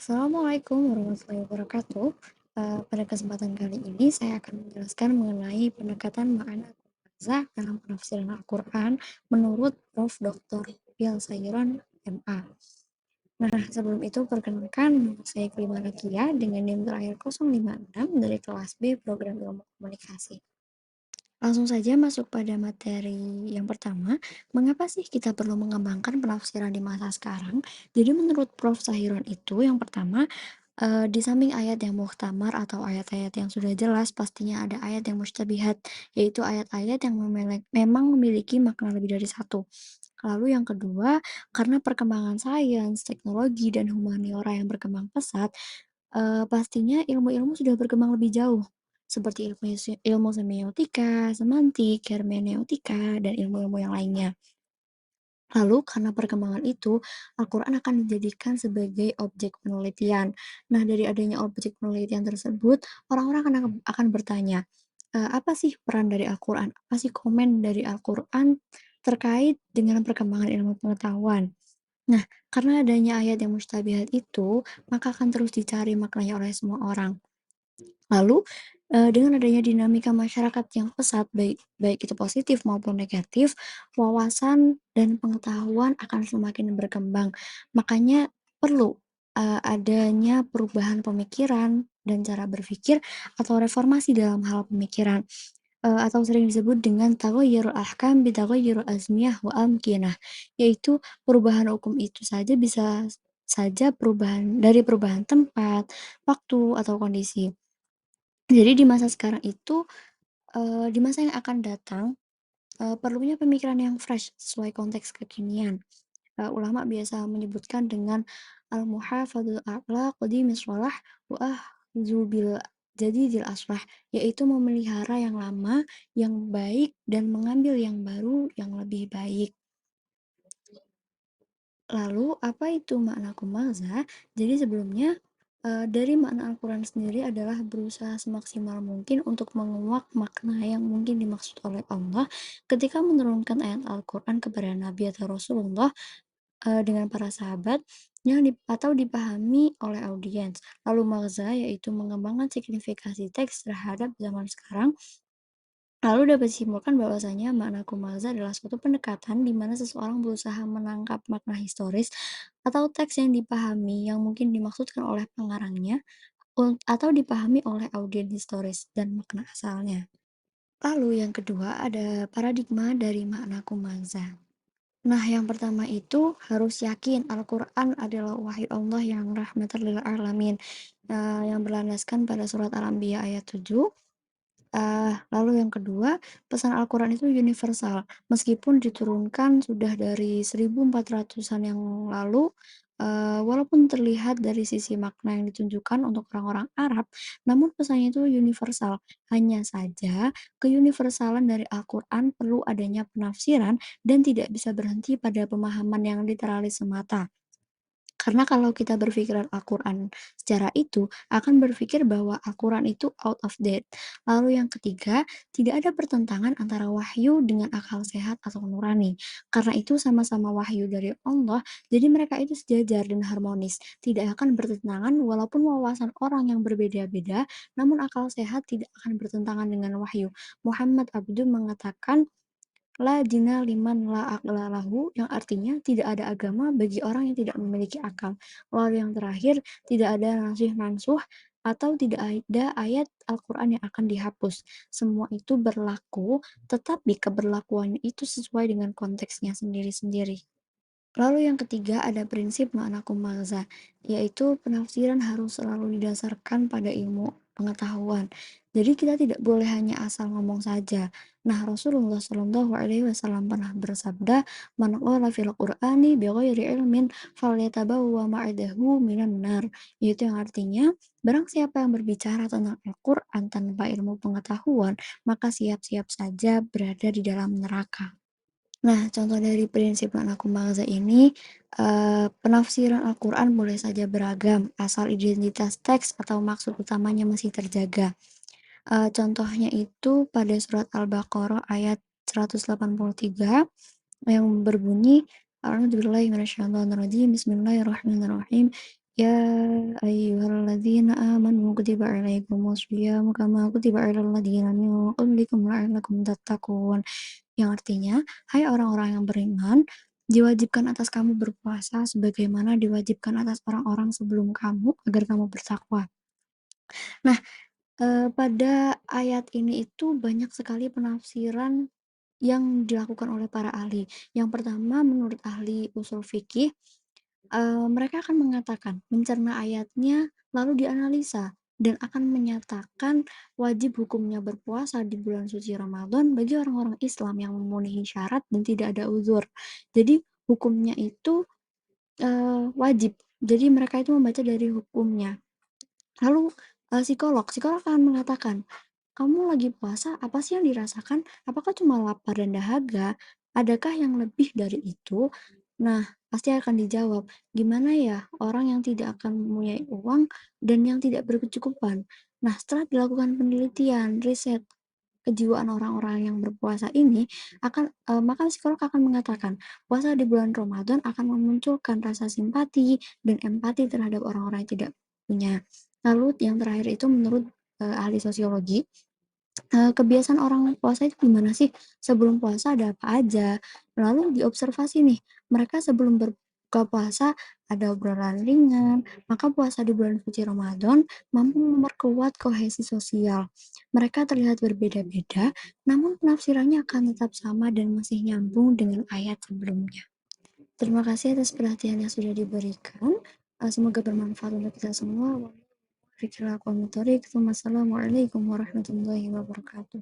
Assalamualaikum warahmatullahi wabarakatuh. Pada kesempatan kali ini saya akan menjelaskan mengenai pendekatan makna bahasa dalam penafsiran Al-Quran menurut Prof. Dr. Yal MA. Nah, sebelum itu perkenalkan nama saya Klima Rakia dengan NIM terakhir 056 dari kelas B Program Ilmu Komunikasi. Langsung saja masuk pada materi yang pertama, mengapa sih kita perlu mengembangkan penafsiran di masa sekarang? Jadi menurut Prof. Sahiron itu yang pertama, di samping ayat yang muhtamar atau ayat-ayat yang sudah jelas, pastinya ada ayat yang mustabihat, yaitu ayat-ayat yang memang memiliki makna lebih dari satu. Lalu yang kedua, karena perkembangan sains, teknologi, dan humaniora yang berkembang pesat, pastinya ilmu-ilmu sudah berkembang lebih jauh, seperti ilmu semiotika, semantik, hermeneutika, dan ilmu-ilmu yang lainnya. Lalu karena perkembangan itu, Al-Quran akan dijadikan sebagai objek penelitian. Nah, dari adanya objek penelitian tersebut, orang-orang akan bertanya, apa sih peran dari Al-Quran? Apa sih komen dari Al-Quran terkait dengan perkembangan ilmu pengetahuan? Nah, karena adanya ayat yang mustabihat itu, maka akan terus dicari maknanya oleh semua orang. Lalu, dengan adanya dinamika masyarakat yang pesat, baik baik itu positif maupun negatif, wawasan dan pengetahuan akan semakin berkembang. Makanya perlu, adanya perubahan pemikiran dan cara berpikir atau reformasi dalam hal pemikiran, atau sering disebut dengan taghayyurul ahkam bitaghayyuril azmiyah wa amkinah, yaitu perubahan hukum itu saja bisa saja perubahan tempat, waktu, atau kondisi. Jadi di masa sekarang itu, di masa yang akan datang, perlunya pemikiran yang fresh sesuai konteks kekinian. Ulama biasa menyebutkan dengan al-muhafadzul a'la qadimis shalah wa akhdzu bil jadidil aslah, yaitu memelihara yang lama, yang baik, dan mengambil yang baru, yang lebih baik. Lalu apa itu makna kumaza? Jadi sebelumnya, dari makna Al-Quran sendiri adalah berusaha semaksimal mungkin untuk menguak makna yang mungkin dimaksud oleh Allah ketika menurunkan ayat Al-Quran kepada Nabi atau Rasulullah, dengan para sahabat yang atau dipahami oleh audiens. Lalu maghza yaitu mengembangkan signifikasi teks terhadap zaman sekarang. Lalu dapat disimpulkan bahwasanya makna kumaza adalah suatu pendekatan di mana seseorang berusaha menangkap makna historis atau teks yang dipahami yang mungkin dimaksudkan oleh pengarangnya atau dipahami oleh audiens historis dan makna asalnya. Lalu yang kedua ada paradigma dari makna kumaza. Nah, yang pertama itu harus yakin Al-Quran adalah wahyu Allah yang rahmatan lil alamin, yang berlandaskan pada surat Al-Anbiya ayat 7. Lalu yang kedua, pesan Al-Quran itu universal. Meskipun diturunkan sudah dari 1400-an yang lalu, walaupun terlihat dari sisi makna yang ditunjukkan untuk orang-orang Arab, namun pesannya itu universal. Hanya saja, keuniversalan dari Al-Quran perlu adanya penafsiran dan tidak bisa berhenti pada pemahaman yang literalis semata. Karena kalau kita berpikiran Al-Quran secara itu, akan berpikir bahwa Al-Quran itu out of date. Lalu yang ketiga, tidak ada pertentangan antara wahyu dengan akal sehat atau nurani. Karena itu sama-sama wahyu dari Allah, jadi mereka itu sejajar dan harmonis. Tidak akan bertentangan walaupun wawasan orang yang berbeda-beda, namun akal sehat tidak akan bertentangan dengan wahyu. Muhammad Abdul mengatakan, La dina liman la aqla lahu, yang artinya tidak ada agama bagi orang yang tidak memiliki akal. Lalu yang terakhir, tidak ada nansih-mansuh atau tidak ada ayat Al-Quran yang akan dihapus. Semua itu berlaku, tetapi keberlakuannya itu sesuai dengan konteksnya sendiri-sendiri. Lalu yang ketiga ada prinsip makna kumaza, yaitu penafsiran harus selalu didasarkan pada ilmu pengetahuan. Jadi kita tidak boleh hanya asal ngomong saja. Nah, Rasulullah Shallallahu Alaihi Wasallam pernah bersabda, "Man qala fil Qur'ani bighairi ilmin falyatabawwa ma'adahu minan nar." Yaitu yang artinya, barang siapa yang berbicara tentang Al-Qur'an tanpa ilmu pengetahuan, maka siap-siap saja berada di dalam neraka. Nah, contoh dari prinsip makna kumbaza ini, penafsiran Al-Quran boleh saja beragam, asal identitas teks atau maksud utamanya masih terjaga. Contohnya itu pada surat Al-Baqarah ayat 183 yang berbunyi, A'udzubillahi minasyaitonirrajim, Bismillahirrahmanirrahim, Ya ayyuhalladzina amanu kutiba alaikumusyiyamu kama kutiba alal ladzina min qablikum la'allakum tattaqun. Yang artinya, hai orang-orang yang beriman, diwajibkan atas kamu berpuasa sebagaimana diwajibkan atas orang-orang sebelum kamu agar kamu bertakwa. Nah, pada ayat ini itu banyak sekali penafsiran yang dilakukan oleh para ahli. Yang pertama, menurut ahli usul fikih, mereka akan mengatakan, mencerna ayatnya lalu dianalisa dan akan menyatakan wajib hukumnya berpuasa di bulan suci Ramadan bagi orang-orang Islam yang memenuhi syarat dan tidak ada uzur. Jadi hukumnya itu wajib. Jadi mereka itu membaca dari hukumnya. Lalu psikolog akan mengatakan, kamu lagi puasa, apa sih yang dirasakan? Apakah cuma lapar dan dahaga? Adakah yang lebih dari itu? Nah, pasti akan dijawab, gimana ya orang yang tidak akan mempunyai uang dan yang tidak berkecukupan? Nah, setelah dilakukan penelitian, riset, kejiwaan orang-orang yang berpuasa ini maka psikolog akan mengatakan puasa di bulan Ramadan akan memunculkan rasa simpati dan empati terhadap orang-orang yang tidak punya. Lalu yang terakhir itu menurut ahli sosiologi, kebiasaan orang puasa itu gimana sih? Sebelum puasa ada apa aja? Lalu diobservasi nih, mereka sebelum berbuka puasa ada obrolan ringan, maka puasa di bulan suci Ramadan mampu memperkuat kohesi sosial. Mereka terlihat berbeda-beda, namun penafsirannya akan tetap sama dan masih nyambung dengan ayat sebelumnya. Terima kasih atas perhatian yang sudah diberikan. Semoga bermanfaat untuk kita semua. Wassalamualaikum warahmatullahi wabarakatuh.